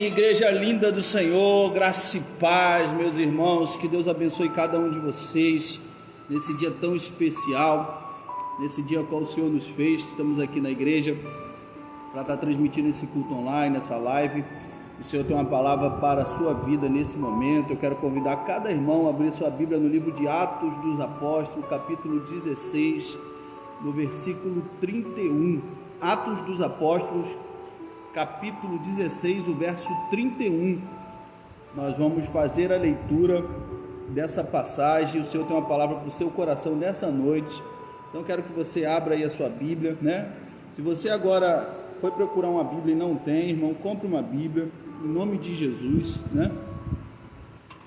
Igreja linda do Senhor, graça e paz, meus irmãos, que Deus abençoe cada um de vocês nesse dia tão especial, nesse dia qual o Senhor nos fez. Estamos aqui na igreja para estar transmitindo esse culto online, essa live. O Senhor tem uma palavra para a sua vida nesse momento. Eu quero convidar cada irmão a abrir sua Bíblia no livro de Atos dos Apóstolos, capítulo 16, no versículo 31. Atos dos Apóstolos, capítulo 16, o verso 31, nós vamos fazer a leitura dessa passagem. O Senhor tem uma palavra para o seu coração nessa noite, então quero que você abra aí a sua Bíblia, né? Se você agora foi procurar uma Bíblia e não tem, irmão, compre uma Bíblia, em nome de Jesus, né?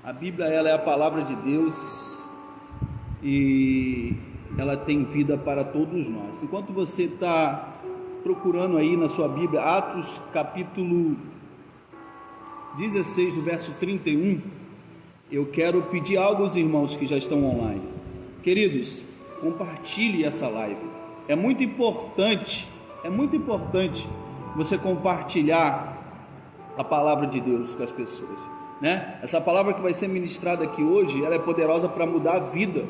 A Bíblia, ela é a palavra de Deus e ela tem vida para todos nós. Enquanto você está procurando aí na sua Bíblia, Atos capítulo 16, do verso 31, eu quero pedir algo aos irmãos que já estão online. Queridos, compartilhe essa live. É muito importante você compartilhar a palavra de Deus com as pessoas, né? Essa palavra que vai ser ministrada aqui hoje, ela é poderosa para mudar a vida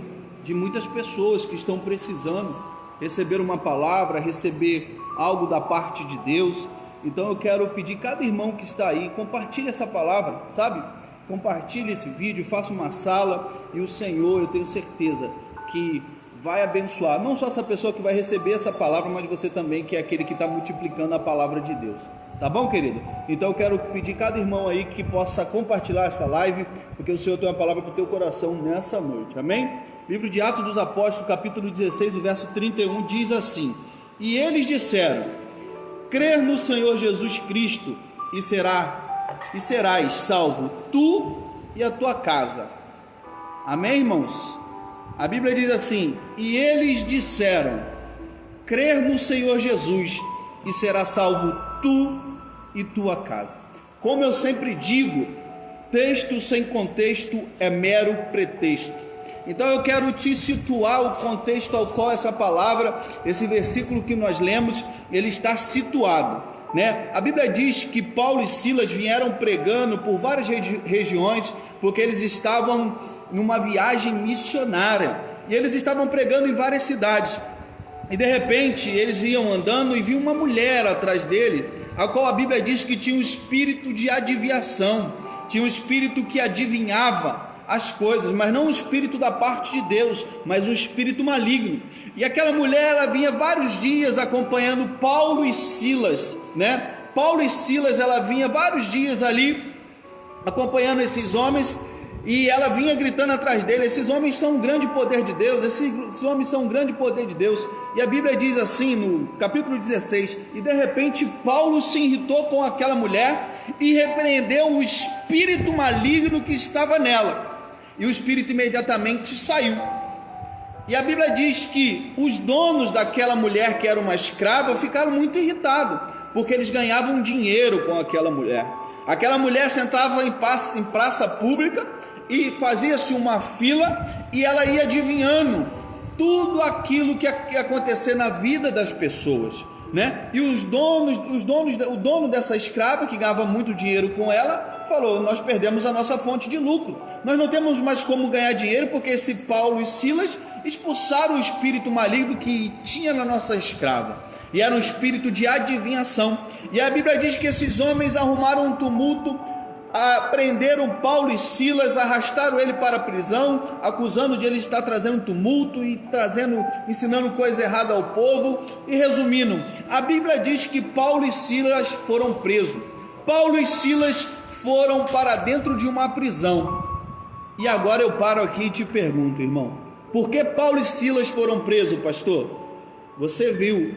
de muitas pessoas que estão precisando receber uma palavra, receber algo da parte de Deus. Então eu quero pedir cada irmão que está aí, compartilhe essa palavra, sabe? Compartilhe esse vídeo, faça uma sala, e o Senhor, eu tenho certeza que vai abençoar, não só essa pessoa que vai receber essa palavra, mas você também, que é aquele que está multiplicando a palavra de Deus. Tá bom, querido? Então eu quero pedir cada irmão aí que possa compartilhar essa live, porque o Senhor tem uma palavra para o teu coração nessa noite, amém? Livro de Atos dos Apóstolos, capítulo 16, o verso 31, diz assim: E eles disseram: crer no Senhor Jesus Cristo e serás salvo tu e a tua casa. Amém, irmãos? A Bíblia diz assim: e eles disseram: crer no Senhor Jesus e serás salvo tu e tua casa. Como eu sempre digo, texto sem contexto é mero pretexto. Então eu quero te situar o contexto ao qual essa palavra, esse versículo que nós lemos, ele está situado, né? A Bíblia diz que Paulo e Silas vieram pregando por várias regiões, porque eles estavam numa viagem missionária, e eles estavam pregando em várias cidades, e de repente eles iam andando e viam uma mulher atrás dele, a qual a Bíblia diz que tinha um espírito de adivinhação, tinha um espírito que adivinhava as coisas, mas não um espírito da parte de Deus, mas um espírito maligno. E aquela mulher, ela vinha vários dias acompanhando Paulo e Silas, né? Paulo e Silas, ela vinha vários dias ali acompanhando esses homens, e ela vinha gritando atrás dele: esses homens são um grande poder de Deus, esses homens são um grande poder de Deus. E a Bíblia diz assim no capítulo 16: e de repente Paulo se irritou com aquela mulher e repreendeu o espírito maligno que estava nela, e o espírito imediatamente saiu. E a Bíblia diz que os donos daquela mulher, que era uma escrava, ficaram muito irritados, porque eles ganhavam dinheiro com aquela mulher. Aquela mulher sentava em praça pública e fazia-se uma fila, e ela ia adivinhando tudo aquilo que ia acontecer na vida das pessoas, né? E o dono dessa escrava, que ganhava muito dinheiro com ela, falou: nós perdemos a nossa fonte de lucro, nós não temos mais como ganhar dinheiro, porque esse Paulo e Silas expulsaram o espírito maligno que tinha na nossa escrava, e era um espírito de adivinhação. E a Bíblia diz que esses homens arrumaram um tumulto, prenderam Paulo e Silas, arrastaram ele para a prisão, acusando de ele estar trazendo tumulto e ensinando coisa errada ao povo. E resumindo, a Bíblia diz que Paulo e Silas foram presos. Paulo e Silas foram para dentro de uma prisão. E agora eu paro aqui e te pergunto, irmão, por que Paulo e Silas foram presos, pastor? Você viu,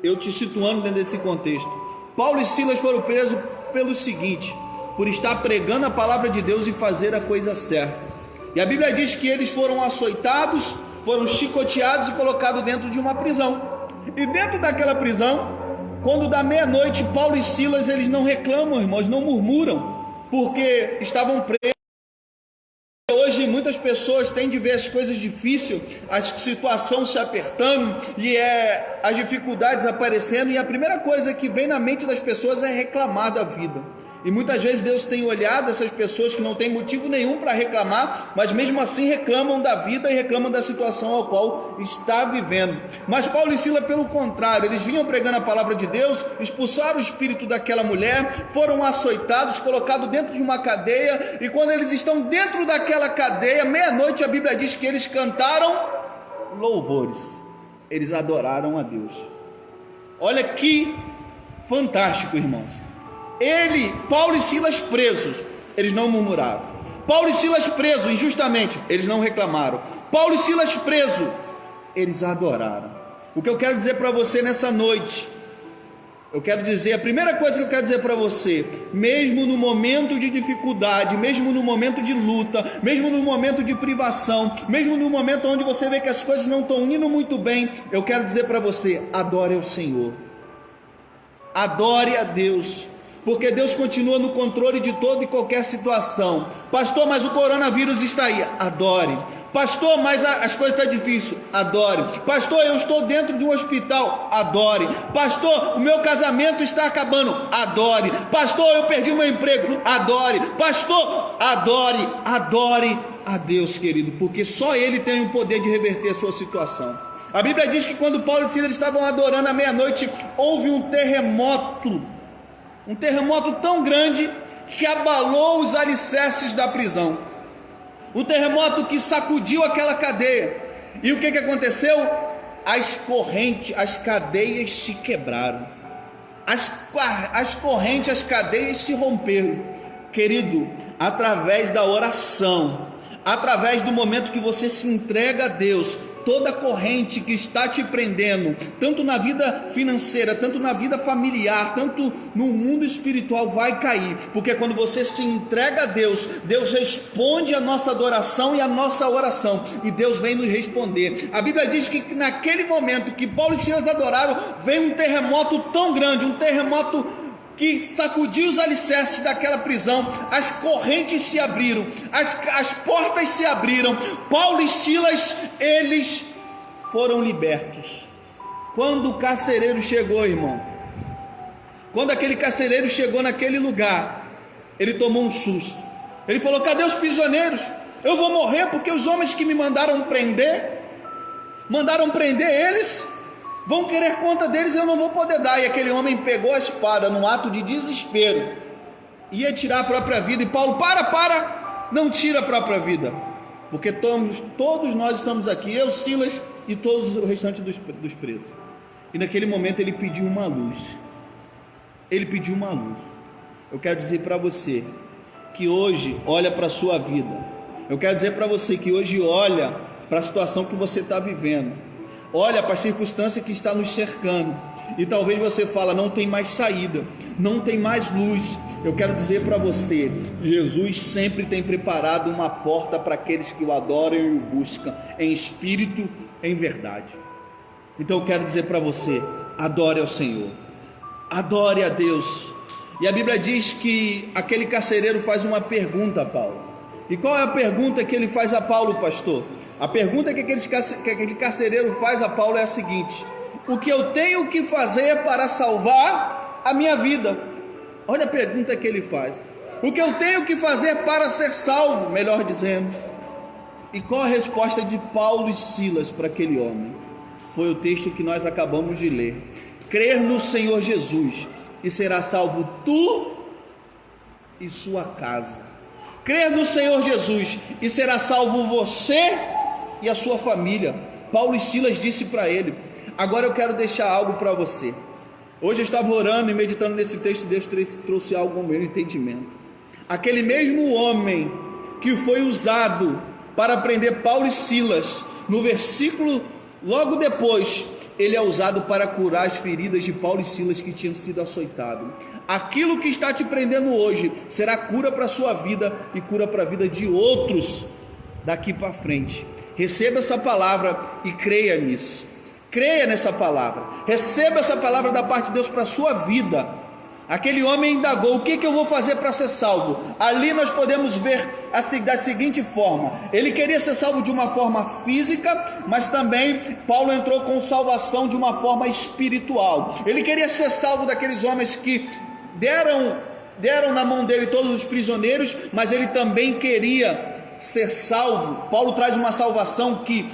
eu te situando dentro desse contexto. Paulo e Silas foram presos pelo seguinte: por estar pregando a palavra de Deus e fazer a coisa certa. E a Bíblia diz que eles foram açoitados, foram chicoteados e colocados dentro de uma prisão. E dentro daquela prisão, quando dá meia-noite, Paulo e Silas, eles não reclamam, irmãos, não murmuram, porque estavam presos. Hoje muitas pessoas têm de ver as coisas difíceis, a situação se apertando e as dificuldades aparecendo, e a primeira coisa que vem na mente das pessoas é reclamar da vida. E muitas vezes Deus tem olhado essas pessoas que não têm motivo nenhum para reclamar, mas mesmo assim reclamam da vida e reclamam da situação a qual está vivendo. Mas Paulo e Silas, pelo contrário, eles vinham pregando a palavra de Deus, expulsaram o espírito daquela mulher, foram açoitados, colocados dentro de uma cadeia, e quando eles estão dentro daquela cadeia, meia-noite a Bíblia diz que eles cantaram louvores, eles adoraram a Deus. Olha que fantástico, irmãos. Paulo e Silas presos, eles não murmuraram. Paulo e Silas presos injustamente, eles não reclamaram. Paulo e Silas presos, eles adoraram. O que eu quero dizer para você nessa noite, a primeira coisa que eu quero dizer para você, mesmo no momento de dificuldade, mesmo no momento de luta, mesmo no momento de privação, mesmo no momento onde você vê que as coisas não estão indo muito bem, eu quero dizer para você, adore ao Senhor, adore a Deus, porque Deus continua no controle de toda e qualquer situação. Pastor, mas o coronavírus está aí, adore. Pastor, mas as coisas estão difíceis, adore. Pastor, eu estou dentro de um hospital, adore. Pastor, o meu casamento está acabando, adore. Pastor, eu perdi o meu emprego, adore. Pastor, adore a Deus, querido, porque só Ele tem o poder de reverter a sua situação. A Bíblia diz que quando Paulo e Silas estavam adorando à meia-noite, houve um terremoto tão grande que abalou os alicerces da prisão. Um terremoto que sacudiu aquela cadeia. E o que aconteceu? As correntes, as cadeias se quebraram. As correntes, as cadeias se romperam. Querido, através da oração, através do momento que você se entrega a Deus, toda corrente que está te prendendo, tanto na vida financeira, tanto na vida familiar, tanto no mundo espiritual, vai cair, porque quando você se entrega a Deus, Deus responde a nossa adoração e a nossa oração, e Deus vem nos responder. A Bíblia diz que naquele momento que Paulo e Silas adoraram, veio um terremoto tão grande, um terremoto que sacudiu os alicerces daquela prisão, as correntes se abriram, as portas se abriram, Paulo e Silas, eles foram libertos. Quando o carcereiro chegou, irmão, quando aquele carcereiro chegou naquele lugar, ele tomou um susto, ele falou: cadê os prisioneiros? Eu vou morrer porque os homens que me mandaram prender eles, vão querer conta deles, eu não vou poder dar. E aquele homem pegou a espada num ato de desespero, ia tirar a própria vida. E Paulo: para, não tira a própria vida, porque todos nós estamos aqui, eu, Silas e todos o restante dos presos. E naquele momento ele pediu uma luz. Eu quero dizer para você que hoje olha para a sua vida. Eu quero dizer para você que hoje olha para a situação que você está vivendo, olha para a circunstância que está nos cercando, e talvez você fala: não tem mais saída, não tem mais luz. Eu quero dizer para você, Jesus sempre tem preparado uma porta para aqueles que o adoram e o buscam em espírito, em verdade. Então eu quero dizer para você: adore ao Senhor, adore a Deus. E a Bíblia diz que aquele carcereiro faz uma pergunta a Paulo. E qual é a pergunta que ele faz a Paulo, pastor? A pergunta que aquele carcereiro faz a Paulo é a seguinte: o que eu tenho que fazer para salvar a minha vida? Olha a pergunta que ele faz: o que eu tenho que fazer para ser salvo, melhor dizendo. E qual a resposta de Paulo e Silas para aquele homem? Foi o texto que nós acabamos de ler: crer no Senhor Jesus e será salvo tu e sua casa. Crer no Senhor Jesus e será salvo você e a sua família. Paulo e Silas disse para ele. Agora eu quero deixar algo para você. Hoje eu estava orando e meditando nesse texto, Deus trouxe algo ao meu entendimento. Aquele mesmo homem que foi usado para prender Paulo e Silas, no versículo logo depois, ele é usado para curar as feridas de Paulo e Silas que tinham sido açoitados. Aquilo que está te prendendo hoje será cura para a sua vida e cura para a vida de outros daqui para frente. Receba essa palavra e creia nisso. Creia nessa palavra. Receba essa palavra da parte de Deus para a sua vida. Aquele homem indagou: o que eu vou fazer para ser salvo? Ali nós podemos ver da seguinte forma: ele queria ser salvo de uma forma física, mas também Paulo entrou com salvação de uma forma espiritual. Ele queria ser salvo daqueles homens que deram deram na mão dele todos os prisioneiros, mas ele também queria ser salvo. Paulo traz uma salvação que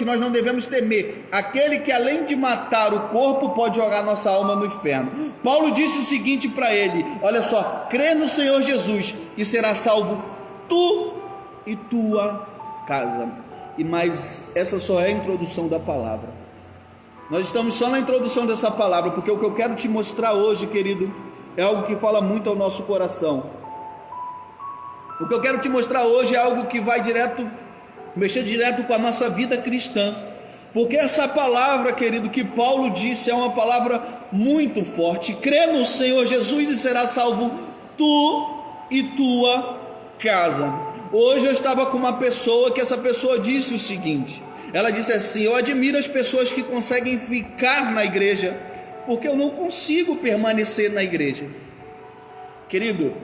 nós não devemos temer. Aquele que além de matar o corpo, pode jogar nossa alma no inferno. Paulo disse o seguinte para ele: olha só, crê no Senhor Jesus e será salvo tu e tua casa. Mas essa só é a introdução da palavra. Nós estamos só na introdução dessa palavra, porque o que eu quero te mostrar hoje, querido, é algo que fala muito ao nosso coração. O que eu quero te mostrar hoje é algo que vai mexer direto com a nossa vida cristã, porque essa palavra, querido, que Paulo disse é uma palavra muito forte. Crê no Senhor Jesus e será salvo tu e tua casa. Hoje eu estava com uma pessoa que essa pessoa disse o seguinte, ela disse assim: eu admiro as pessoas que conseguem ficar na igreja, porque eu não consigo permanecer na igreja. Querido,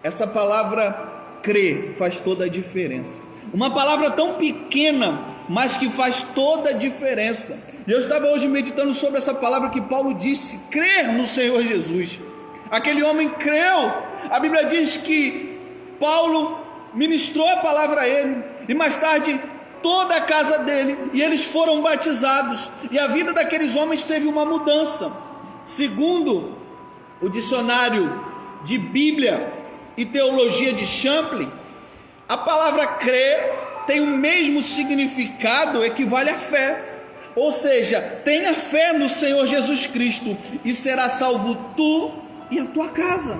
essa palavra crer faz toda a diferença. Uma palavra tão pequena, mas que faz toda a diferença. E eu estava hoje meditando sobre essa palavra que Paulo disse: crer no Senhor Jesus. Aquele homem creu. A Bíblia diz que Paulo ministrou a palavra a ele, e mais tarde toda a casa dele, e eles foram batizados, e a vida daqueles homens teve uma mudança. Segundo o dicionário de Bíblia e teologia de Champlin, a palavra crer tem o mesmo significado, equivale a fé. Ou seja, tenha fé no Senhor Jesus Cristo e será salvo tu e a tua casa.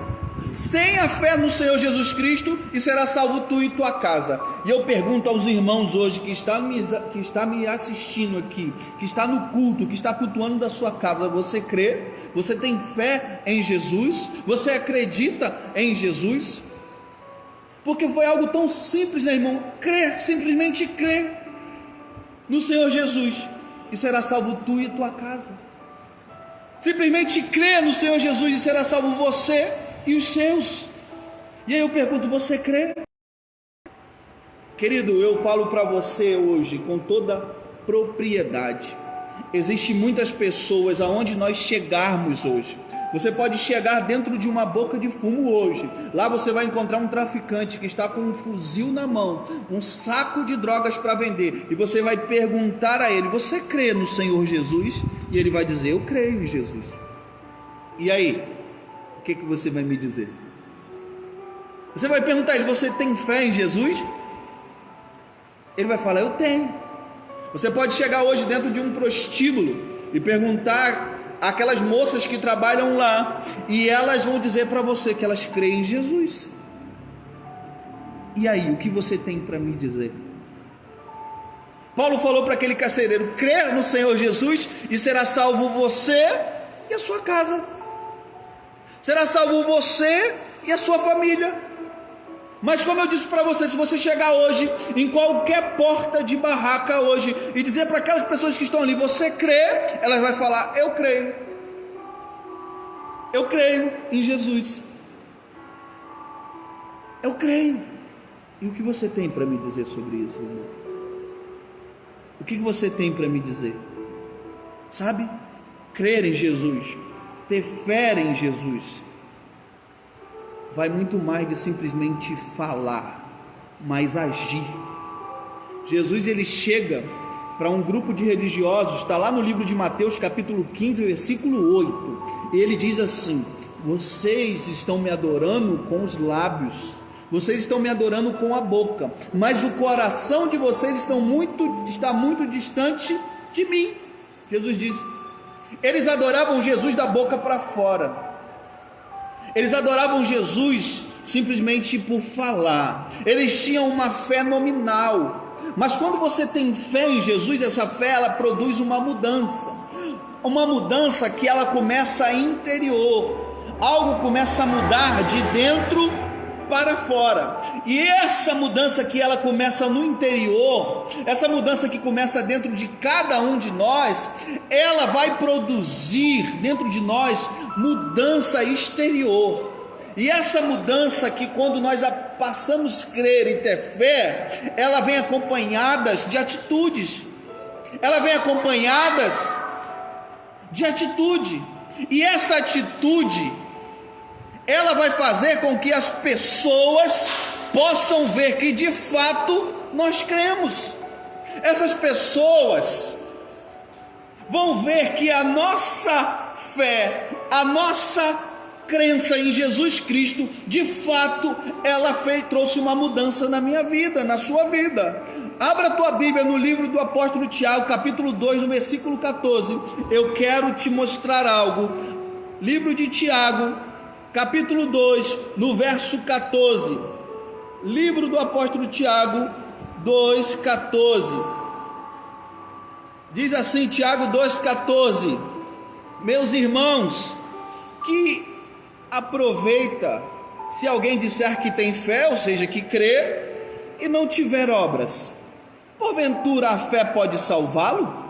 Tenha fé no Senhor Jesus Cristo e será salvo tu e tua casa. E eu pergunto aos irmãos hoje que está me assistindo aqui, que está no culto, que está cultuando da sua casa: você crê? Você tem fé em Jesus? Você acredita em Jesus? Porque foi algo tão simples, né, irmão? Crer, simplesmente crer no Senhor Jesus e será salvo tu e tua casa. Simplesmente crer no Senhor Jesus e será salvo você e os seus. E aí eu pergunto: você crê? Querido, eu falo para você hoje com toda propriedade: existem muitas pessoas aonde nós chegarmos hoje. Você pode chegar dentro de uma boca de fumo hoje. Lá você vai encontrar um traficante que está com um fuzil na mão, um saco de drogas para vender, e você vai perguntar a ele: você crê no Senhor Jesus? E ele vai dizer: eu creio em Jesus. E aí, o que você vai me dizer? Você vai perguntar a ele: você tem fé em Jesus? Ele vai falar: eu tenho. Você pode chegar hoje dentro de um prostíbulo e perguntar aquelas moças que trabalham lá, e elas vão dizer para você que elas creem em Jesus. E aí, o que você tem para me dizer? Paulo falou para aquele carcereiro: crer no Senhor Jesus e será salvo você e a sua casa. Será salvo você e a sua família. Mas como eu disse para você, se você chegar hoje em qualquer porta de barraca hoje e dizer para aquelas pessoas que estão ali: você crê? Elas vão falar: eu creio. Eu creio em Jesus. Eu creio. E o que você tem para me dizer sobre isso, irmão? O que você tem para me dizer? Sabe? Crer em Jesus, ter fé em Jesus, vai muito mais de simplesmente falar, mas agir. Jesus, ele chega para um grupo de religiosos, está lá no livro de Mateus capítulo 15, versículo 8, e ele diz assim: vocês estão me adorando com os lábios, vocês estão me adorando com a boca, mas o coração de vocês está muito distante de mim. Jesus disse. Eles adoravam Jesus da boca para fora. Eles adoravam Jesus simplesmente por falar. Eles tinham uma fé nominal. Mas quando você tem fé em Jesus, essa fé ela produz uma mudança. Uma mudança que ela começa interior. Algo começa a mudar de dentro para fora. E essa mudança que ela começa no interior, essa mudança que começa dentro de cada um de nós, ela vai produzir dentro de nós mudança exterior. E essa mudança que quando nós passamos a crer e ter fé, ela vem acompanhada de atitudes. Ela vem acompanhada de atitude. E essa atitude ela vai fazer com que as pessoas possam ver que de fato nós cremos. Essas pessoas vão ver que a nossa fé, a nossa crença em Jesus Cristo, de fato, ela trouxe uma mudança na minha vida, na sua vida. Abra a tua Bíblia no livro do apóstolo Tiago, capítulo 2, no versículo 14. Eu quero te mostrar algo. Livro de Tiago, capítulo 2, no verso 14. Livro do apóstolo Tiago, 2,14. Diz assim, Tiago 2,14: meus irmãos, que aproveita se alguém disser que tem fé, ou seja, que crê, e não tiver obras? Porventura a fé pode salvá-lo?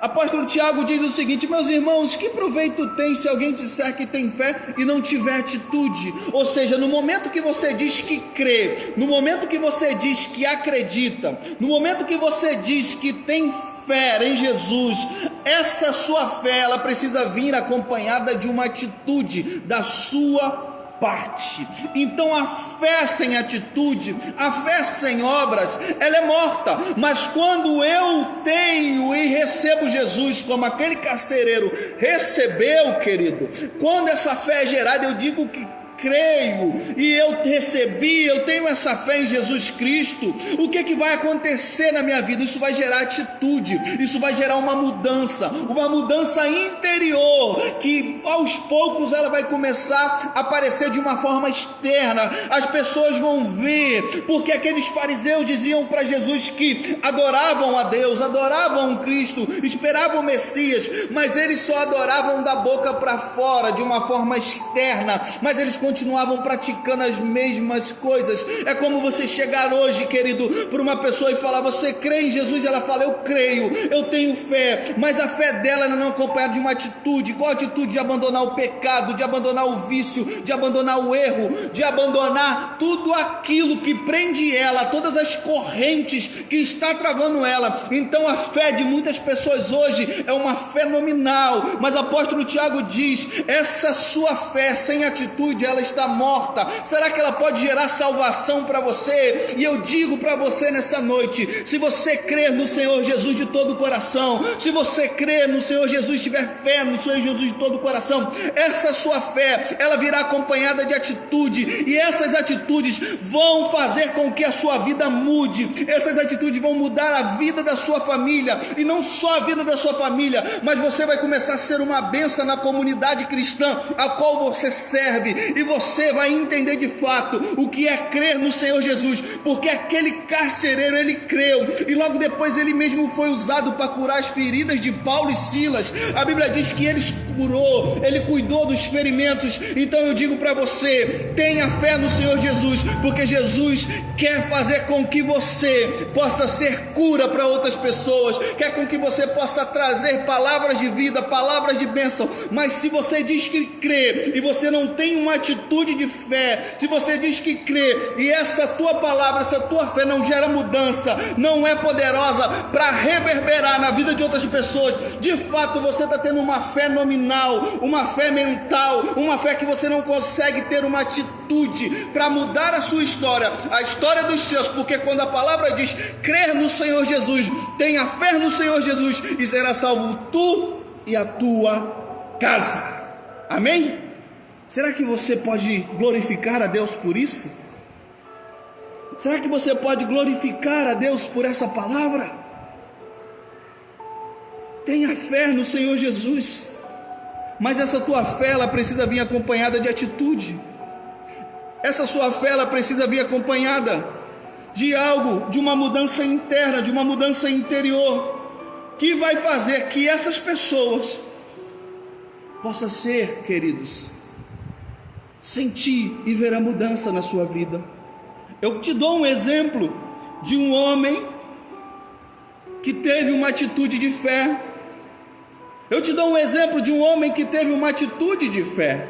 Apóstolo Tiago diz o seguinte: meus irmãos, que proveito tem se alguém disser que tem fé e não tiver atitude? Ou seja, no momento que você diz que crê, no momento que você diz que acredita, no momento que você diz que tem fé em Jesus, essa sua fé, ela precisa vir acompanhada de uma atitude da sua parte. Então a fé sem atitude, a fé sem obras, ela é morta. Mas quando eu tenho e recebo Jesus como aquele carcereiro recebeu, querido, quando essa fé é gerada, eu digo que creio e eu recebi, eu tenho essa fé em Jesus Cristo, o que vai acontecer na minha vida? Isso vai gerar atitude, isso vai gerar uma mudança interior, que aos poucos ela vai começar a aparecer de uma forma externa. As pessoas vão ver, porque aqueles fariseus diziam para Jesus que adoravam a Deus, adoravam Cristo, esperavam o Messias, mas eles só adoravam da boca para fora, de uma forma externa, mas eles continuavam praticando as mesmas coisas. É como você chegar hoje, querido, para uma pessoa e falar: você crê em Jesus? Ela fala: eu creio, eu tenho fé, mas a fé dela não é acompanhada de uma atitude. Qual atitude? De abandonar o pecado, de abandonar o vício, de abandonar o erro, de abandonar tudo aquilo que prende ela, todas as correntes que está travando ela. Então a fé de muitas pessoas hoje é uma fé nominal, mas o apóstolo Tiago diz: essa sua fé sem atitude, ela está morta. Será que ela pode gerar salvação para você? E eu digo para você nessa noite: se você crer no Senhor Jesus de todo o coração, se você crer no Senhor Jesus, tiver fé no Senhor Jesus de todo o coração, essa sua fé, ela virá acompanhada de atitude, e essas atitudes vão fazer com que a sua vida mude. Essas atitudes vão mudar a vida da sua família, e não só a vida da sua família, mas você vai começar a ser uma bênção na comunidade cristã a qual você serve, e você vai entender de fato o que é crer no Senhor Jesus, porque aquele carcereiro, ele creu, e logo depois ele mesmo foi usado para curar as feridas de Paulo e Silas. A Bíblia diz que ele curou, ele cuidou dos ferimentos. Então eu digo para você: tenha fé no Senhor Jesus, porque Jesus quer fazer com que você possa ser cura para outras pessoas, quer com que você possa trazer palavras de vida, palavras de bênção. Mas se você diz que crê e você não tem uma atitude de fé, se você diz que crê e essa tua palavra, essa tua fé não gera mudança, não é poderosa para reverberar na vida de outras pessoas, de fato você está tendo uma fé nominal, uma fé mental, uma fé que você não consegue ter uma atitude para mudar a sua história, a história dos seus, porque quando a palavra diz crer no Senhor Jesus, tenha fé no Senhor Jesus, e será salvo tu e a tua casa. Amém? Será que você pode glorificar a Deus por isso? Será que você pode glorificar a Deus por essa palavra? Tenha fé no Senhor Jesus, mas essa tua fé, ela precisa vir acompanhada de atitude. Essa sua fé, ela precisa vir acompanhada de algo, de uma mudança interna, de uma mudança interior, que vai fazer que essas pessoas possam ser, queridos, sentir e ver a mudança na sua vida. Eu te dou um exemplo de um homem que teve uma atitude de fé. Eu te dou um exemplo de um homem que teve uma atitude de fé.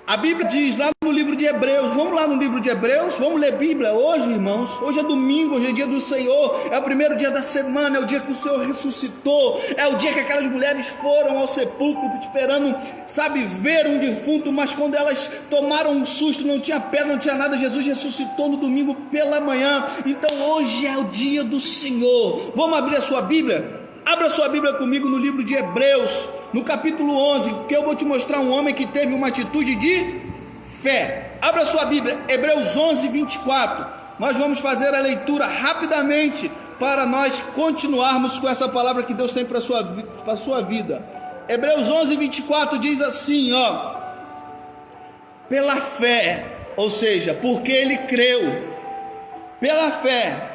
A Bíblia diz lá no livro de Hebreus, vamos lá no livro de Hebreus, vamos ler Bíblia hoje, irmãos. Hoje é domingo, hoje é dia do Senhor, é o primeiro dia da semana, é o dia que o Senhor ressuscitou, é o dia que aquelas mulheres foram ao sepulcro esperando, sabe, ver um defunto, mas quando elas tomaram um susto, não tinha pedra, não tinha nada, Jesus ressuscitou no domingo pela manhã. Então hoje é o dia do Senhor. Vamos abrir a sua Bíblia? Abra sua Bíblia comigo no livro de Hebreus, no capítulo 11, que eu vou te mostrar um homem que teve uma atitude de fé. Abra sua Bíblia, Hebreus 11, 24. Nós vamos fazer a leitura rapidamente para nós continuarmos com essa palavra que Deus tem para a sua vida. Hebreus 11, 24 diz assim, ó: pela fé, ou seja, porque ele creu, pela fé,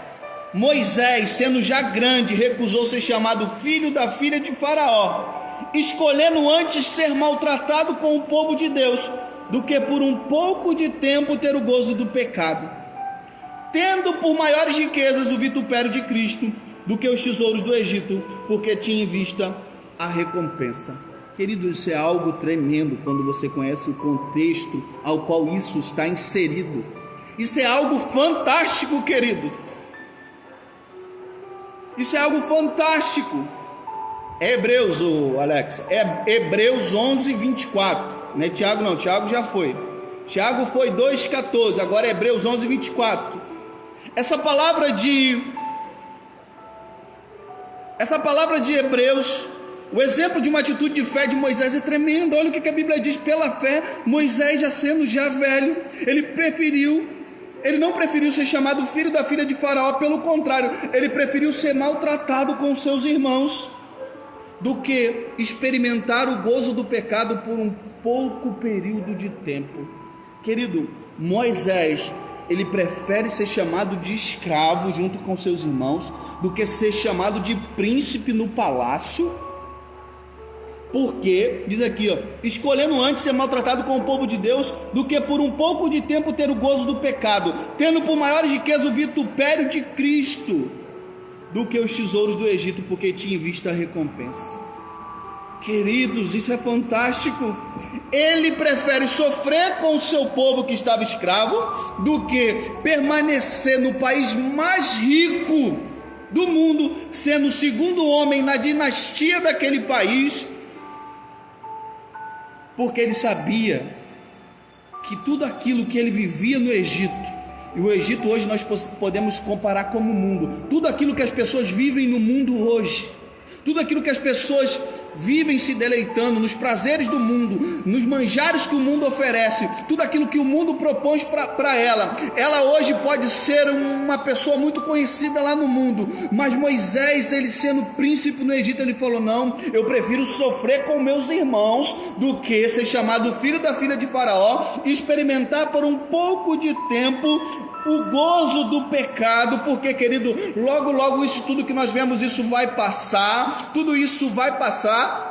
Moisés, sendo já grande, recusou ser chamado filho da filha de Faraó, escolhendo antes ser maltratado com o povo de Deus, do que por um pouco de tempo ter o gozo do pecado, tendo por maiores riquezas o vitupério de Cristo, do que os tesouros do Egito, porque tinha em vista a recompensa. Querido, isso é algo tremendo quando você conhece o contexto ao qual isso está inserido. Isso é algo fantástico, querido. Isso é algo fantástico. É Hebreus, Alex, é Hebreus 11, 24. Não é Tiago não, Tiago já foi. Tiago foi 2,14, agora é Hebreus 11, 24. Essa palavra de Hebreus, o exemplo de uma atitude de fé de Moisés é tremendo. Olha o que a Bíblia diz: pela fé, Moisés, já sendo já velho, ele não preferiu ser chamado filho da filha de Faraó, pelo contrário, ele preferiu ser maltratado com seus irmãos, do que experimentar o gozo do pecado por um pouco período de tempo. Querido, Moisés, ele prefere ser chamado de escravo junto com seus irmãos, do que ser chamado de príncipe no palácio. Porque, diz aqui, ó, escolhendo antes ser maltratado com o povo de Deus, do que por um pouco de tempo ter o gozo do pecado, tendo por maior riqueza o vitupério de Cristo, do que os tesouros do Egito, porque tinha em vista a recompensa. Queridos, isso é fantástico. Ele prefere sofrer com o seu povo que estava escravo, do que permanecer no país mais rico do mundo, sendo o segundo homem na dinastia daquele país, porque ele sabia que tudo aquilo que ele vivia no Egito, e o Egito hoje nós podemos comparar como o mundo, tudo aquilo que as pessoas vivem no mundo hoje, tudo aquilo que as pessoas vivem se deleitando nos prazeres do mundo, nos manjares que o mundo oferece, tudo aquilo que o mundo propõe para ela hoje pode ser uma pessoa muito conhecida lá no mundo, mas Moisés, ele sendo príncipe no Egito, ele falou: não, eu prefiro sofrer com meus irmãos, do que ser chamado filho da filha de Faraó, e experimentar por um pouco de tempo o gozo do pecado, porque, querido, logo logo isso tudo que nós vemos, isso vai passar, tudo isso vai passar,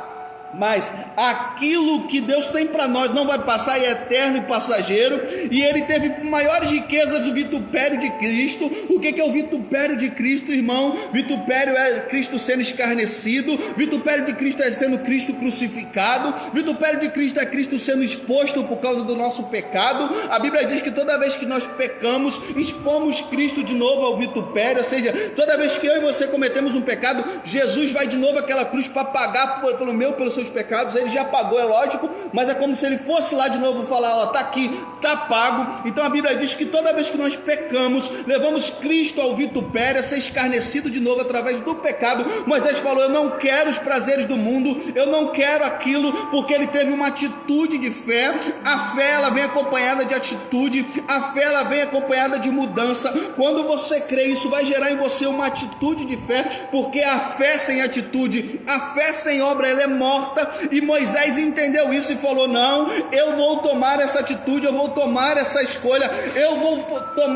mas aquilo que Deus tem para nós não vai passar, é eterno e passageiro. E ele teve por maiores riquezas o vitupério de Cristo. O que é o vitupério de Cristo, irmão? Vitupério é Cristo sendo escarnecido, vitupério de Cristo é sendo Cristo crucificado, vitupério de Cristo é Cristo sendo exposto por causa do nosso pecado. A Bíblia diz que toda vez que nós pecamos, expomos Cristo de novo ao vitupério, ou seja, toda vez que eu e você cometemos um pecado, Jesus vai de novo àquela cruz para pagar pelos seus pecados. Ele já pagou, é lógico, mas é como se ele fosse lá de novo falar: ó, tá aqui, tá pago. Então a Bíblia diz que toda vez que nós pecamos, levamos Cristo ao vitupério, a ser escarnecido de novo através do pecado. Moisés falou: eu não quero os prazeres do mundo, eu não quero aquilo, porque ele teve uma atitude de fé. A fé, ela vem acompanhada de atitude, a fé, ela vem acompanhada de mudança. Quando você crê, isso vai gerar em você uma atitude de fé, porque a fé sem atitude, a fé sem obra, ela é morta. E Moisés entendeu isso e falou: não, eu vou tomar essa atitude, eu vou tomar essa escolha, eu vou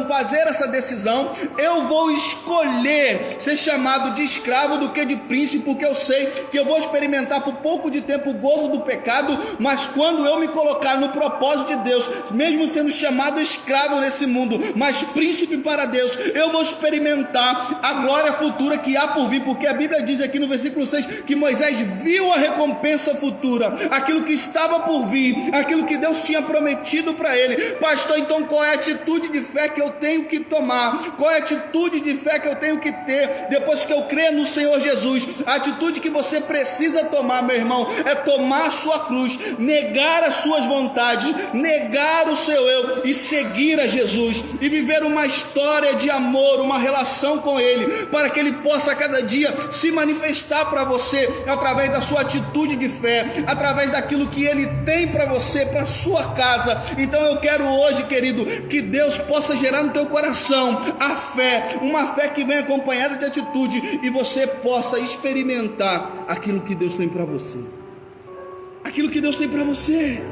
fazer essa decisão, eu vou escolher ser chamado de escravo do que de príncipe, porque eu sei que eu vou experimentar por pouco de tempo o gozo do pecado, mas quando eu me colocar no propósito de Deus, mesmo sendo chamado escravo nesse mundo, mas príncipe para Deus, eu vou experimentar a glória futura que há por vir, porque a Bíblia diz aqui no versículo 6 que Moisés viu a recompensa futura, aquilo que estava por vir, aquilo que Deus tinha prometido para ele. Pastor, então qual é a atitude de fé que eu tenho que tomar? Qual é a atitude de fé que eu tenho que ter depois que eu crer no Senhor Jesus? A atitude que você precisa tomar, meu irmão, é tomar a sua cruz, negar as suas vontades, negar o seu eu e seguir a Jesus e viver uma história de amor, uma relação com Ele, para que Ele possa a cada dia se manifestar para você através da sua atitude de fé, através daquilo que Ele tem para você, para a sua casa. Então eu quero hoje, querido, que Deus possa gerar no teu coração a fé, uma fé que vem acompanhada de atitude, e você possa experimentar aquilo que Deus tem para você, aquilo que Deus tem para você,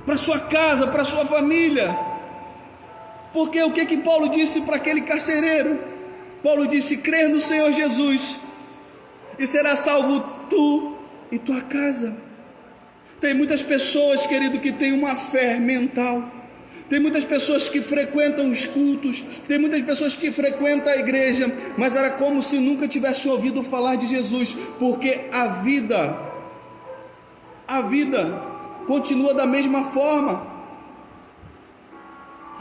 para sua casa, para sua família. Porque o que Paulo disse para aquele carcereiro? Paulo disse: crer no Senhor Jesus e será salvo tu e tua casa. Tem muitas pessoas, querido, que têm uma fé mental. Tem muitas pessoas que frequentam os cultos, tem muitas pessoas que frequentam a igreja, mas era como se nunca tivessem ouvido falar de Jesus, porque a vida continua da mesma forma.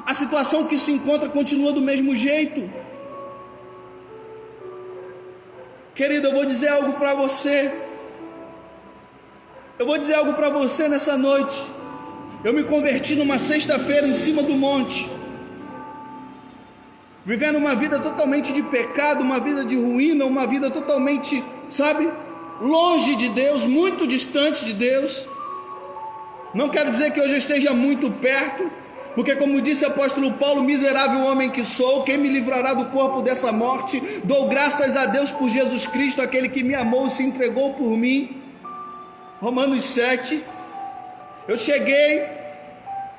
A situação que se encontra continua do mesmo jeito. Querido, eu vou dizer algo para você. Eu vou dizer algo para você nessa noite. Eu me converti numa sexta-feira em cima do monte, vivendo uma vida totalmente de pecado, uma vida de ruína, uma vida totalmente, longe de Deus, muito distante de Deus. Não quero dizer que hoje eu esteja muito perto, porque como disse o apóstolo Paulo: miserável homem que sou, quem me livrará do corpo dessa morte? Dou graças a Deus por Jesus Cristo, aquele que me amou e se entregou por mim. Romanos 7. Eu cheguei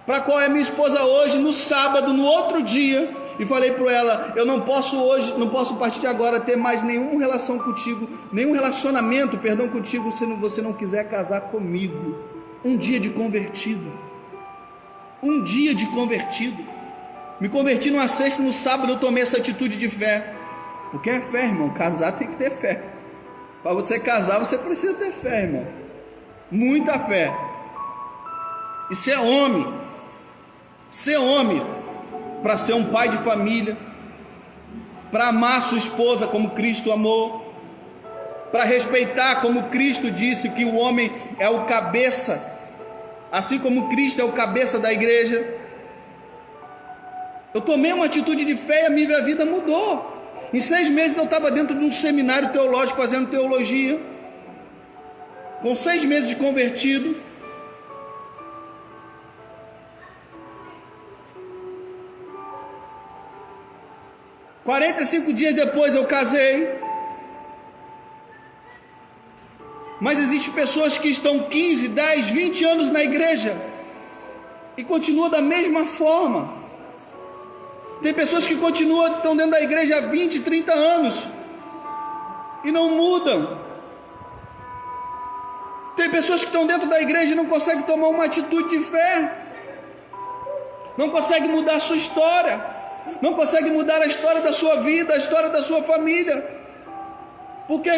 para qual é minha esposa hoje, no sábado, no outro dia, e falei para ela: eu não posso hoje, não posso a partir de agora ter mais nenhuma relação contigo, nenhum relacionamento, contigo, se você não quiser casar comigo. Um dia de convertido. Me converti numa sexta, no sábado eu tomei essa atitude de fé. Porque é fé, irmão. Casar tem que ter fé. Para você casar, você precisa ter fé, irmão. Muita fé. E ser homem para ser um pai de família, para amar sua esposa como Cristo amou, para respeitar como Cristo disse que o homem é o cabeça, assim como Cristo é o cabeça da igreja. Eu tomei uma atitude de fé e a minha vida mudou. Em 6 meses eu estava dentro de um seminário teológico fazendo teologia, com 6 meses de convertido. e 45 dias depois eu casei. Mas existem pessoas que estão 15, 10, 20 anos na igreja e continuam da mesma forma. Tem pessoas que estão dentro da igreja há 20, 30 anos e não mudam. Tem pessoas que estão dentro da igreja e não conseguem tomar uma atitude de fé, não conseguem mudar a sua história, não conseguem mudar a história da sua vida, a história da sua família. Porque,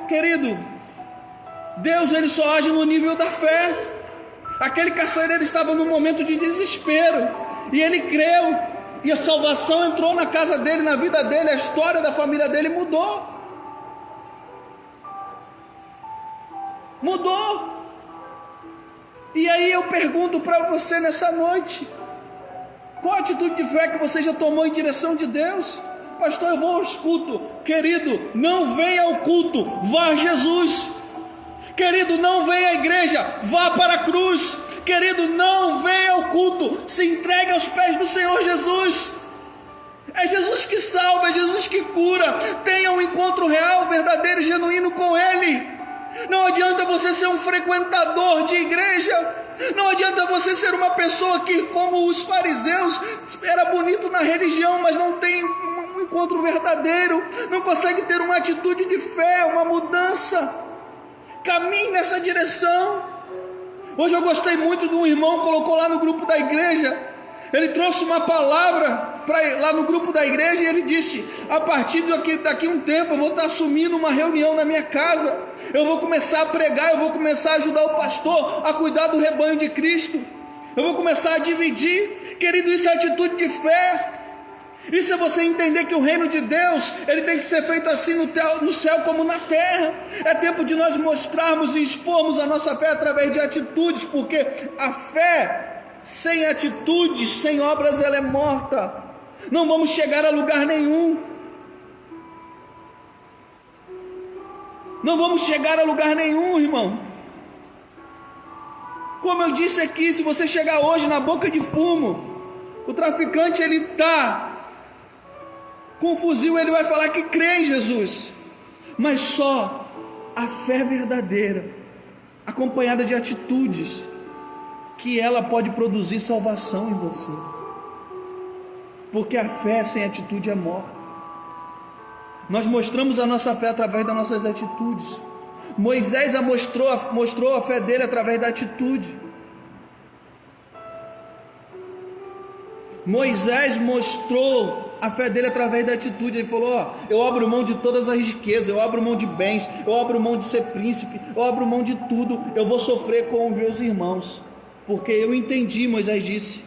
querido, Deus ele só age no nível da fé. Aquele carcereiro estava num momento de desespero e ele creu, e a salvação entrou na casa dele, na vida dele, a história da família dele mudou. E aí eu pergunto para você nessa noite: qual a atitude de fé que você já tomou em direção de Deus? Pastor, eu vou aos cultos. Querido, não venha ao culto, vá a Jesus. Querido, não venha à igreja, vá para a cruz. Querido, não venha ao culto, se entregue aos pés do Senhor Jesus. É Jesus que salva, é Jesus que cura. Tenha um encontro real, verdadeiro e genuíno com Ele. Não adianta você ser um frequentador de igreja. Não adianta você ser uma pessoa que, como os fariseus, era bonito na religião, mas não tem um encontro verdadeiro, não consegue ter uma atitude de fé, uma mudança. Caminhe nessa direção. Hoje eu gostei muito de um irmão, colocou lá no grupo da igreja. Ele trouxe uma palavra lá no grupo da igreja e ele disse: a partir daqui um tempo eu vou estar assumindo uma reunião na minha casa. Eu vou começar a pregar, eu vou começar a ajudar o pastor a cuidar do rebanho de Cristo. Eu vou começar a dividir. Querido, isso é atitude de fé. Isso é você entender que o reino de Deus, ele tem que ser feito assim no céu como na terra. É tempo de nós mostrarmos e expormos a nossa fé através de atitudes, porque a fé sem atitudes, sem obras, ela é morta. Não vamos chegar a lugar nenhum. Não vamos chegar a lugar nenhum, irmão. Como eu disse aqui, se você chegar hoje na boca de fumo, o traficante, ele está com um fuzil, ele vai falar que crê em Jesus, mas só a fé verdadeira, acompanhada de atitudes, que ela pode produzir salvação em você, porque a fé sem atitude é morta. Nós mostramos a nossa fé através das nossas atitudes. Moisés mostrou a fé dele através da atitude. Moisés mostrou a fé dele através da atitude. Ele falou: eu abro mão de todas as riquezas, eu abro mão de bens, eu abro mão de ser príncipe, eu abro mão de tudo, eu vou sofrer com os meus irmãos, porque eu entendi, Moisés disse,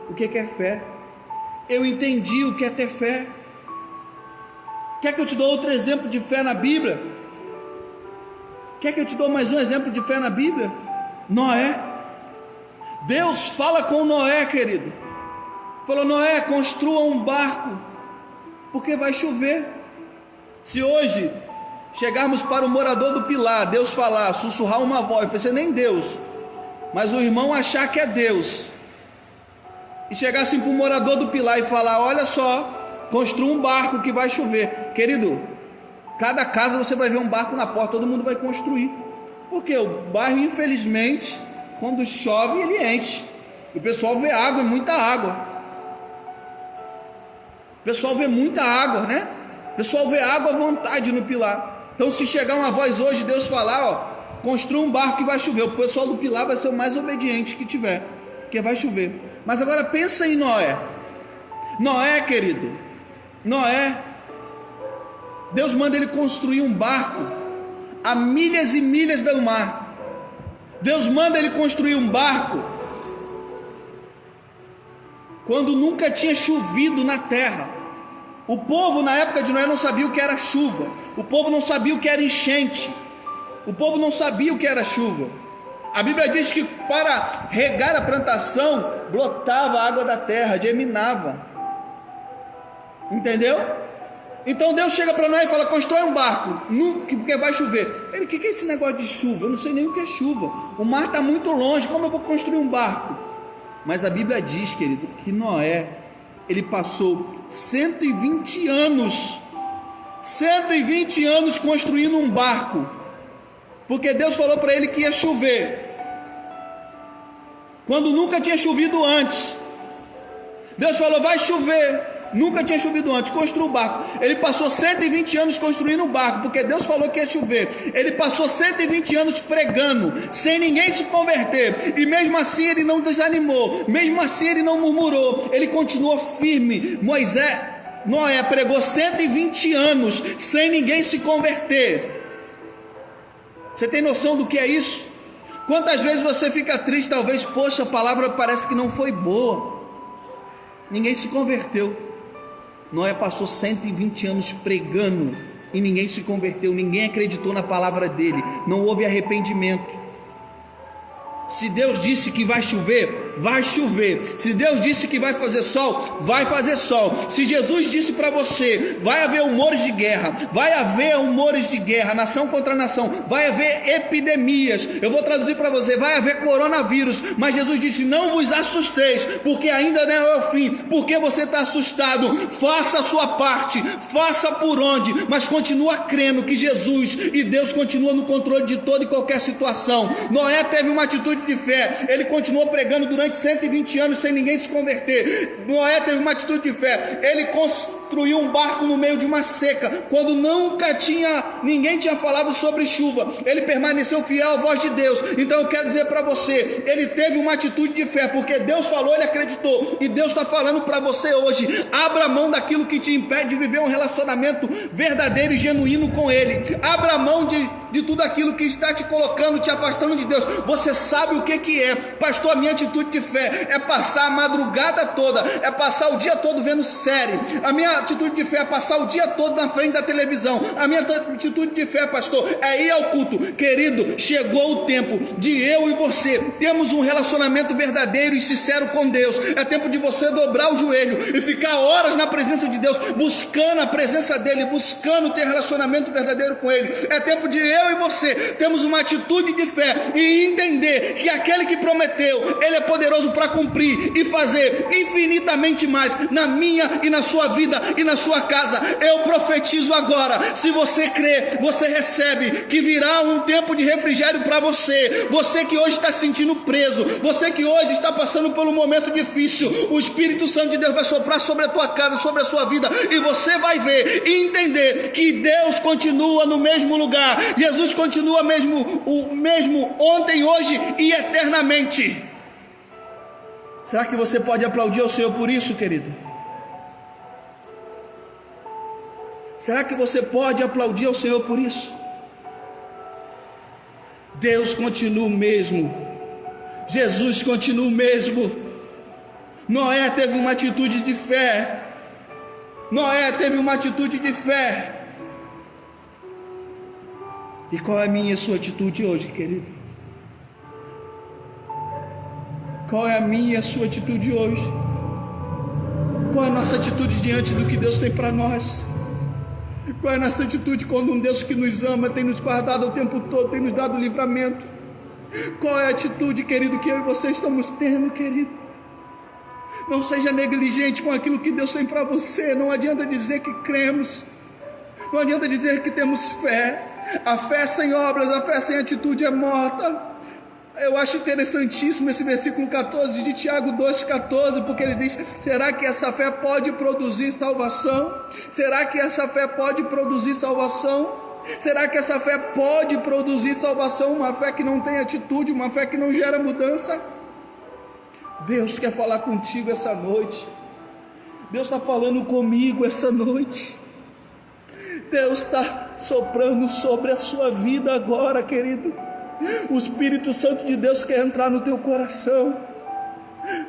o que é fé. Eu entendi o que é ter fé. Quer que eu te dou outro exemplo de fé na Bíblia? Quer que eu te dou mais um exemplo de fé na Bíblia? Noé. Deus fala com Noé, querido. Falou: Noé, construa um barco, porque vai chover. Se hoje chegarmos para o morador do Pilar, Deus falar, sussurrar uma voz, pensei nem Deus, mas o irmão achar que é Deus, e chegar assim para o morador do Pilar e falar: olha só, construa um barco que vai chover. Querido, cada casa você vai ver um barco na porta, todo mundo vai construir, porque o bairro, infelizmente, quando chove ele enche, o pessoal vê água e muita água. O pessoal vê muita água, né? O pessoal vê água à vontade no Pilar. Então, se chegar uma voz hoje, Deus falar: construa um barco que vai chover, o pessoal do Pilar vai ser o mais obediente que tiver, porque vai chover. Mas agora pensa em Noé. Noé, querido, Noé, Deus manda ele construir um barco a milhas e milhas do mar. Deus manda ele construir um barco quando nunca tinha chovido na terra. O povo na época de Noé não sabia o que era chuva, o povo não sabia o que era enchente, o povo não sabia o que era chuva. A Bíblia diz que para regar a plantação brotava a água da terra, germinava. Entendeu? Então Deus chega para Noé e fala: constrói um barco, porque vai chover. Ele: o que é esse negócio de chuva? Eu não sei nem o que é chuva, o mar está muito longe, como eu vou construir um barco? Mas a Bíblia diz, querido, que Noé, ele passou 120 anos construindo um barco, porque Deus falou para ele que ia chover, quando nunca tinha chovido antes. Deus falou: vai chover, nunca tinha chovido antes, construa o barco. Ele passou 120 anos construindo um barco, porque Deus falou que ia chover. Ele passou 120 anos pregando, sem ninguém se converter, e mesmo assim ele não desanimou, mesmo assim ele não murmurou, ele continuou firme. Noé pregou 120 anos, sem ninguém se converter. Você tem noção do que é isso? Quantas vezes você fica triste, talvez: poxa, a palavra parece que não foi boa, ninguém se converteu. Noé passou 120 anos pregando e ninguém se converteu, ninguém acreditou na palavra dele, não houve arrependimento. Se Deus disse que vai chover, vai chover. Se Deus disse que vai fazer sol, vai fazer sol. Se Jesus disse para você: vai haver humores de guerra, nação contra nação, vai haver epidemias, eu vou traduzir para você: vai haver coronavírus, mas Jesus disse: não vos assusteis, porque ainda não é o fim. Porque você está assustado? Faça a sua parte, faça por onde, mas continua crendo que Jesus e Deus continuam no controle de toda e qualquer situação. Noé teve uma atitude de fé, ele continuou pregando durante 120 anos sem ninguém se converter. Noé teve uma atitude de fé, ele construiu construiu um barco no meio de uma seca, quando ninguém tinha falado sobre chuva. Ele permaneceu fiel à voz de Deus. Então eu quero dizer para você, ele teve uma atitude de fé, porque Deus falou, ele acreditou, e Deus está falando para você hoje: abra mão daquilo que te impede de viver um relacionamento verdadeiro e genuíno com ele. Abra mão de tudo aquilo que está te colocando, te afastando de Deus. Você sabe o que é, pastor? A minha atitude de fé é passar a madrugada toda, é passar o dia todo vendo série. A minha atitude de fé é passar o dia todo na frente da televisão. A minha atitude de fé, pastor, é ir ao culto. Querido, chegou o tempo de eu e você termos um relacionamento verdadeiro e sincero com Deus. É tempo de você dobrar o joelho e ficar horas na presença de Deus, buscando a presença dele, buscando ter relacionamento verdadeiro com ele. É tempo de eu e você termos uma atitude de fé e entender que aquele que prometeu, ele é poderoso para cumprir e fazer infinitamente mais na minha e na sua vida e na sua casa. Eu profetizo agora, se você crê, você recebe, que virá um tempo de refrigério para você. Você que hoje está se sentindo preso, você que hoje está passando por um momento difícil, o Espírito Santo de Deus vai soprar sobre a tua casa, sobre a sua vida, e você vai ver e entender que Deus continua no mesmo lugar. Jesus continua o mesmo ontem, hoje e eternamente. Será que você pode aplaudir ao Senhor por isso, querido? Será que você pode aplaudir ao Senhor por isso? Deus continua o mesmo, Jesus continua o mesmo. Noé teve uma atitude de fé. Noé teve uma atitude de fé. E qual é a minha e a sua atitude hoje, querido? Qual é a minha e a sua atitude hoje? Qual é a nossa atitude diante do que Deus tem para nós? Qual é a nossa atitude quando um Deus que nos ama tem nos guardado o tempo todo, tem nos dado livramento? Qual é a atitude, querido, que eu e você estamos tendo, querido? Não seja negligente com aquilo que Deus tem para você. Não adianta dizer que cremos, não adianta dizer que temos fé. A fé sem obras, a fé sem atitude é morta. Eu acho interessantíssimo esse versículo 14 de Tiago 2,14, porque ele diz: será que essa fé pode produzir salvação? Será que essa fé pode produzir salvação? Será que essa fé pode produzir salvação? Uma fé que não tem atitude, uma fé que não gera mudança? Deus quer falar contigo essa noite. Deus está falando comigo essa noite. Deus está soprando sobre a sua vida agora, querido. O Espírito Santo de Deus quer entrar no teu coração.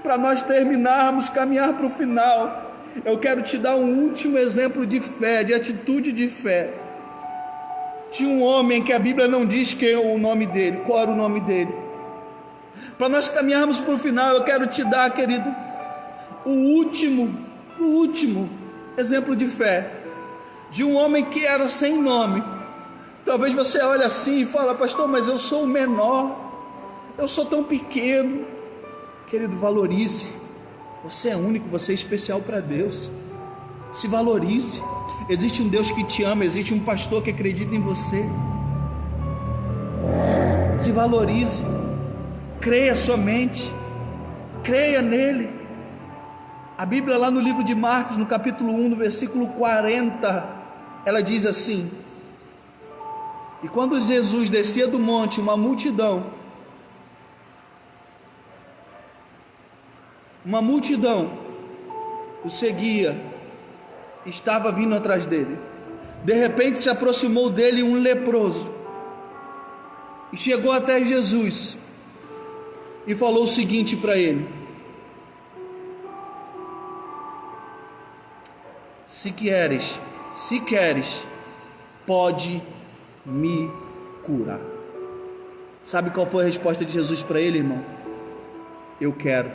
Para nós terminarmos, caminhar para o final, eu quero te dar um último exemplo de fé, de atitude de fé. Tinha um homem que a Bíblia não diz quem é o nome dele, qual era o nome dele. Para nós caminharmos para o final, eu quero te dar, querido, o último exemplo de fé, de um homem que era sem nome. Talvez você olhe assim e fala: pastor, mas eu sou o menor, eu sou tão pequeno. Querido, valorize. Você é único, você é especial para Deus. Se valorize. Existe um Deus que te ama, existe um pastor que acredita em você. Se valorize. Creia somente, creia nele. A Bíblia, lá no livro de Marcos, no capítulo 1, no versículo 40, ela diz assim: e quando Jesus descia do monte, uma multidão o seguia, estava vindo atrás dele. De repente se aproximou dele um leproso, e chegou até Jesus, e falou o seguinte para ele: se queres, pode me curar. Sabe qual foi a resposta de Jesus para ele, irmão? Eu quero.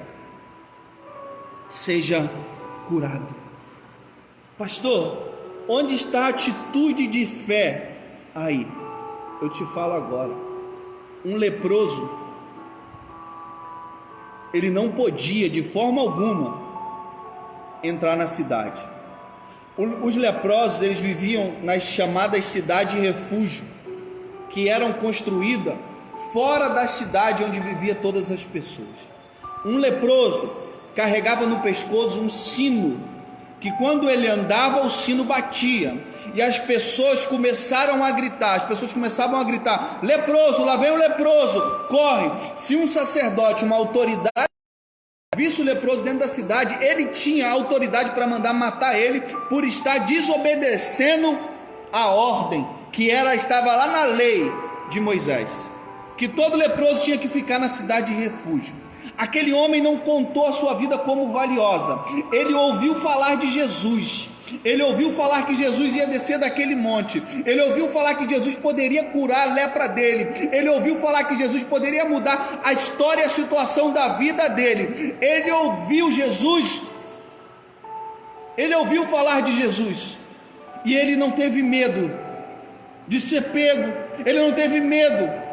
Seja curado. Pastor, onde está a atitude de fé? Aí, eu te falo agora. Um leproso, ele não podia de forma alguma entrar na cidade. Os leprosos, eles viviam nas chamadas cidades de refúgio, que eram construídas fora da cidade onde vivia todas as pessoas. Um leproso carregava no pescoço um sino que quando ele andava, o sino batia, e as pessoas começavam a gritar, leproso, lá vem o leproso, corre. Se um sacerdote, uma autoridade, visse o leproso dentro da cidade, ele tinha autoridade para mandar matar ele, por estar desobedecendo a ordem, que estava lá na lei de Moisés, que todo leproso tinha que ficar na cidade de refúgio. Aquele homem não contou a sua vida como valiosa, ele ouviu falar de Jesus, ele ouviu falar que Jesus ia descer daquele monte, ele ouviu falar que Jesus poderia curar a lepra dele, ele ouviu falar que Jesus poderia mudar a história e a situação da vida dele, ele ouviu falar de Jesus, e ele não teve medo de ser pego, ele não teve medo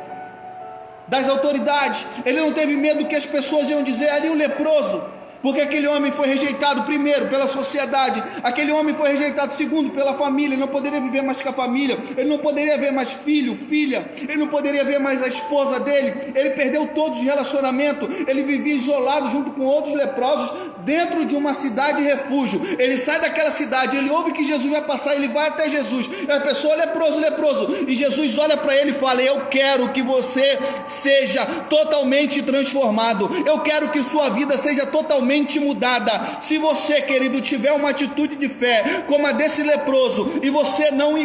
das autoridades, ele não teve medo que as pessoas iam dizer ali o leproso, porque aquele homem foi rejeitado primeiro pela sociedade, aquele homem foi rejeitado segundo pela família, ele não poderia viver mais com a família, ele não poderia ver mais filho, filha, ele não poderia ver mais a esposa dele, ele perdeu todos os relacionamentos, ele vivia isolado junto com outros leprosos dentro de uma cidade de refúgio. Ele sai daquela cidade, ele ouve que Jesus vai passar, ele vai até Jesus, e a pessoa, leproso, e Jesus olha para ele e fala: eu quero que você seja totalmente transformado, eu quero que sua vida seja totalmente mudada. Se você, querido, tiver uma atitude de fé como a desse leproso, e você não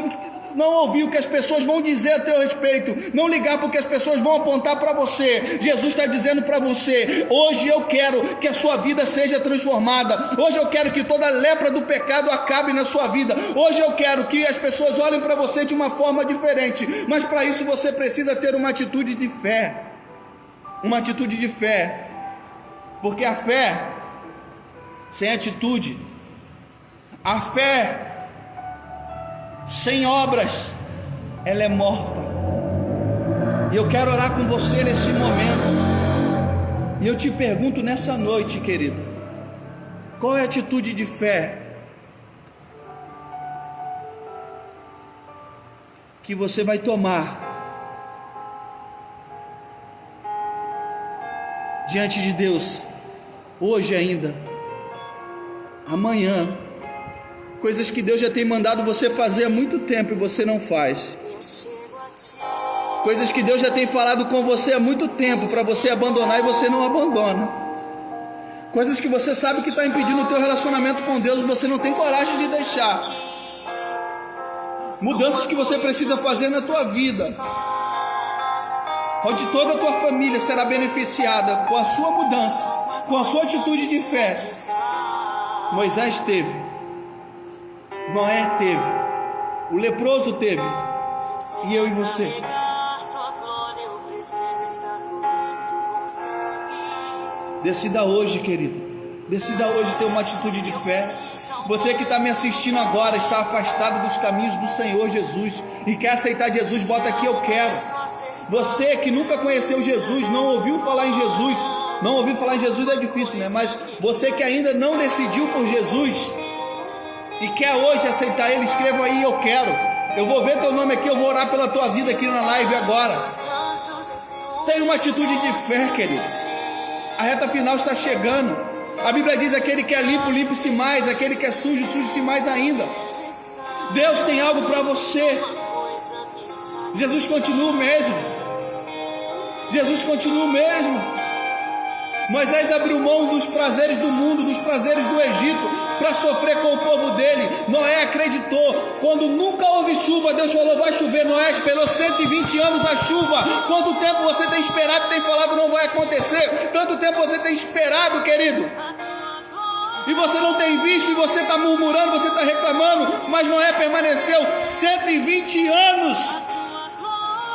ouvir o que as pessoas vão dizer a teu respeito, não ligar porque as pessoas vão apontar para você, Jesus está dizendo para você: hoje eu quero que a sua vida seja transformada, hoje eu quero que toda a lepra do pecado acabe na sua vida, hoje eu quero que as pessoas olhem para você de uma forma diferente, mas para isso você precisa ter uma atitude de fé, porque a fé sem atitude, a fé sem obras, ela é morta. E eu quero orar com você nesse momento, e eu te pergunto nessa noite, querido, qual é a atitude de fé que você vai tomar diante de Deus, hoje ainda, amanhã, coisas que Deus já tem mandado você fazer há muito tempo e você não faz, coisas que Deus já tem falado com você há muito tempo para você abandonar e você não abandona, coisas que você sabe que está impedindo o teu relacionamento com Deus e você não tem coragem de deixar, mudanças que você precisa fazer na tua vida, onde toda a tua família será beneficiada com a sua mudança, com a sua atitude de fé. Moisés teve, Noé teve, o leproso teve, e eu e você. Decida hoje, querido, decida hoje ter uma atitude de fé. Você que está me assistindo agora, está afastado dos caminhos do Senhor Jesus e quer aceitar Jesus, bota aqui: eu quero. Você que nunca conheceu Jesus, não ouviu falar em Jesus, é difícil, né? Mas você que ainda não decidiu por Jesus e quer hoje aceitar Ele, escreva aí: eu quero. Eu vou ver teu nome aqui, eu vou orar pela tua vida aqui na live agora. Tenha uma atitude de fé, querido. A reta final está chegando. A Bíblia diz: aquele que é limpo, limpe-se mais, aquele que é sujo, suje-se mais ainda. Deus tem algo para você. Jesus continua o mesmo. Moisés abriu mão dos prazeres do mundo, dos prazeres do Egito, para sofrer com o povo dele. Noé acreditou. Quando nunca houve chuva, Deus falou: vai chover. Noé esperou 120 anos a chuva. Quanto tempo você tem esperado, tem falado não vai acontecer? Tanto tempo você tem esperado, querido, e você não tem visto, e você está murmurando, você está reclamando, mas Noé permaneceu 120 anos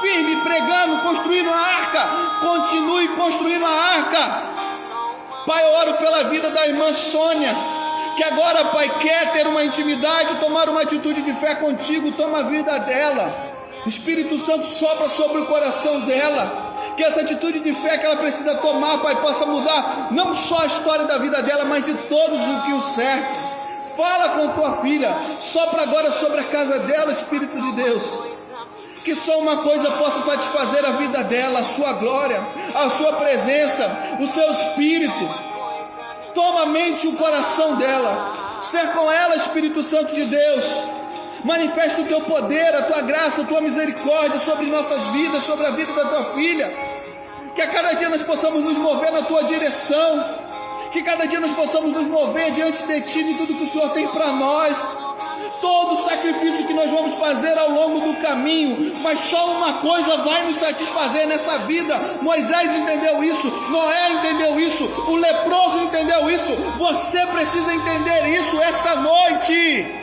firme, pregando, construindo a arca. Continue construindo a arca. Pai, eu oro pela vida da irmã Sônia, que agora, Pai, quer ter uma intimidade, tomar uma atitude de fé contigo. Toma a vida dela. Espírito Santo, sopra sobre o coração dela, que essa atitude de fé que ela precisa tomar, Pai, possa mudar não só a história da vida dela, mas de todos o que o cercam. Fala com tua filha, sopra agora sobre a casa dela, Espírito de Deus, que só uma coisa possa satisfazer a vida dela: a sua glória, a sua presença, o seu Espírito. Toma a mente e o coração dela, Ser com ela, Espírito Santo de Deus. Manifesta o teu poder, a tua graça, a tua misericórdia sobre nossas vidas, sobre a vida da tua filha. Que a cada dia nós possamos nos mover na tua direção. Que cada dia nós possamos nos mover diante de ti, de tudo que o Senhor tem para nós. Todo o sacrifício que nós vamos fazer ao longo do caminho, mas só uma coisa vai nos satisfazer nessa vida. Moisés entendeu isso, Noé entendeu isso, o leproso entendeu isso. Você precisa entender isso essa noite.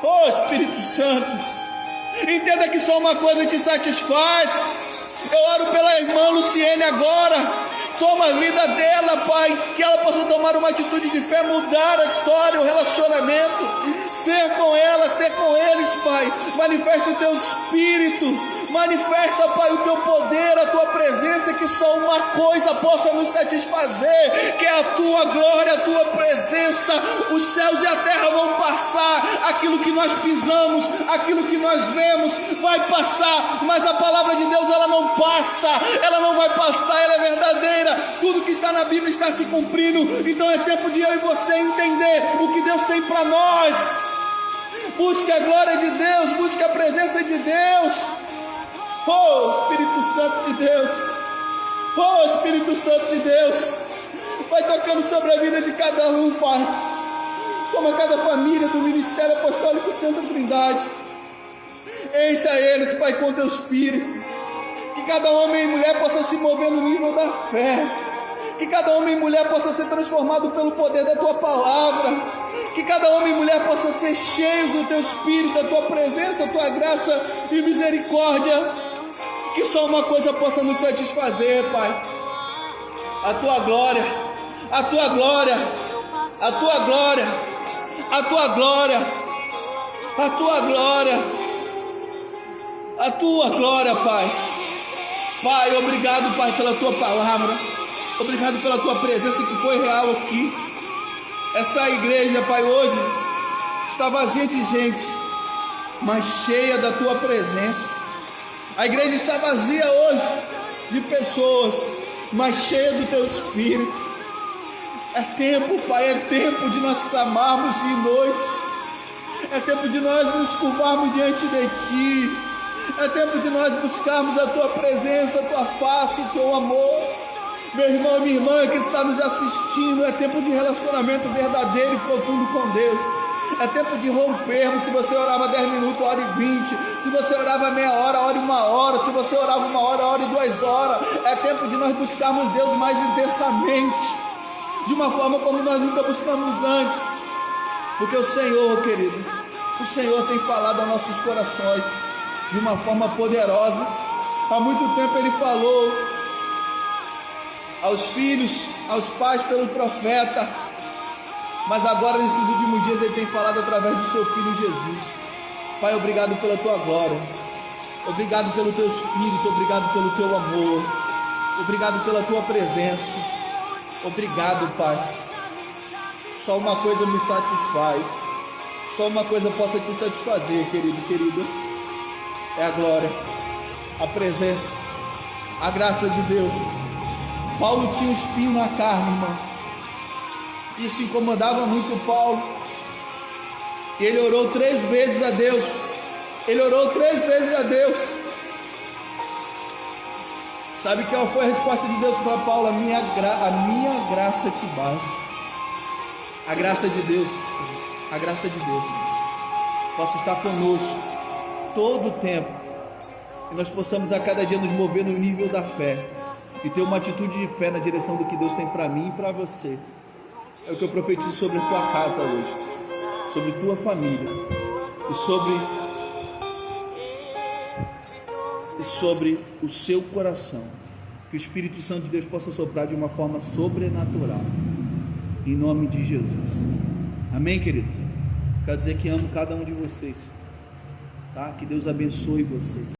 Oh Espírito Santo, entenda que só uma coisa te satisfaz. Eu oro pela irmã Luciene agora. Toma a vida dela, Pai, que ela possa tomar uma atitude de fé, mudar a história, o relacionamento, ser com ela, ser com eles, Pai. Manifesta o teu Espírito, manifesta, Pai, o teu poder, a tua presença, que só uma coisa possa nos satisfazer, que é a tua glória, a tua presença. Os céus e a terra vão passar, aquilo que nós pisamos, aquilo que nós vemos vai passar, mas a palavra de Deus, ela não passa, ela não vai passar, ela é verdadeira. Tudo que está na Bíblia está se cumprindo. Então é tempo de eu e você entender o que Deus tem para nós. Busque a glória de Deus, busque a presença de Deus. Oh Espírito Santo de Deus, oh Espírito Santo de Deus, vai tocando sobre a vida de cada um, Pai. Toma cada família do Ministério Apostólico Santo Trindade, encha eles, Pai, com teu Espírito. Que cada homem e mulher possa se mover no nível da fé. Que cada homem e mulher possa ser transformado pelo poder da tua palavra. Que cada homem e mulher possa ser cheios do teu Espírito, da tua presença, da tua graça e misericórdia. Que só uma coisa possa nos satisfazer, Pai. A tua glória, a tua glória, a tua glória, a tua glória, a tua glória, a tua glória, Pai. Pai, obrigado, Pai, pela tua palavra. Obrigado pela tua presença que foi real aqui. Essa igreja, Pai, hoje está vazia de gente, mas cheia da tua presença. A igreja está vazia hoje de pessoas, mas cheia do teu Espírito. É tempo, Pai, é tempo de nós clamarmos de noite. É tempo de nós nos curvarmos diante de ti. É tempo de nós buscarmos a tua presença, a tua face, o teu amor. Meu irmão, minha irmã que está nos assistindo, é tempo de relacionamento verdadeiro e profundo com Deus. É tempo de rompermos. Se você orava 10 minutos, ore 20. Se você orava meia hora, ore 1 hora. Se você orava 1 hora, ore 2 horas. É tempo de nós buscarmos Deus mais intensamente, de uma forma como nós nunca buscamos antes. Porque o Senhor, querido, o Senhor tem falado aos nossos corações de uma forma poderosa. Há muito tempo Ele falou aos filhos, aos pais pelo profeta, mas agora nesses últimos dias Ele tem falado através do seu Filho Jesus. Pai, obrigado pela tua glória, obrigado pelo teu Espírito, obrigado pelo teu amor, obrigado pela tua presença, obrigado, Pai. Só uma coisa me satisfaz, só uma coisa possa te satisfazer, querido, querida, é a glória, a presença, a graça de Deus. Paulo tinha um espinho na carne, irmão. Isso incomodava muito Paulo. E ele orou 3 vezes a Deus. Ele orou 3 vezes a Deus. Sabe qual foi a resposta de Deus para Paulo? A minha graça te basta. A graça de Deus, a graça de Deus possa estar conosco todo o tempo. E nós possamos a cada dia nos mover no nível da fé. E ter uma atitude de fé na direção do que Deus tem para mim e para você. É o que eu profetizo sobre a tua casa hoje, sobre tua família e sobre o seu coração. Que o Espírito Santo de Deus possa soprar de uma forma sobrenatural, em nome de Jesus. Amém, querido? Quero dizer que amo cada um de vocês, tá? Que Deus abençoe vocês.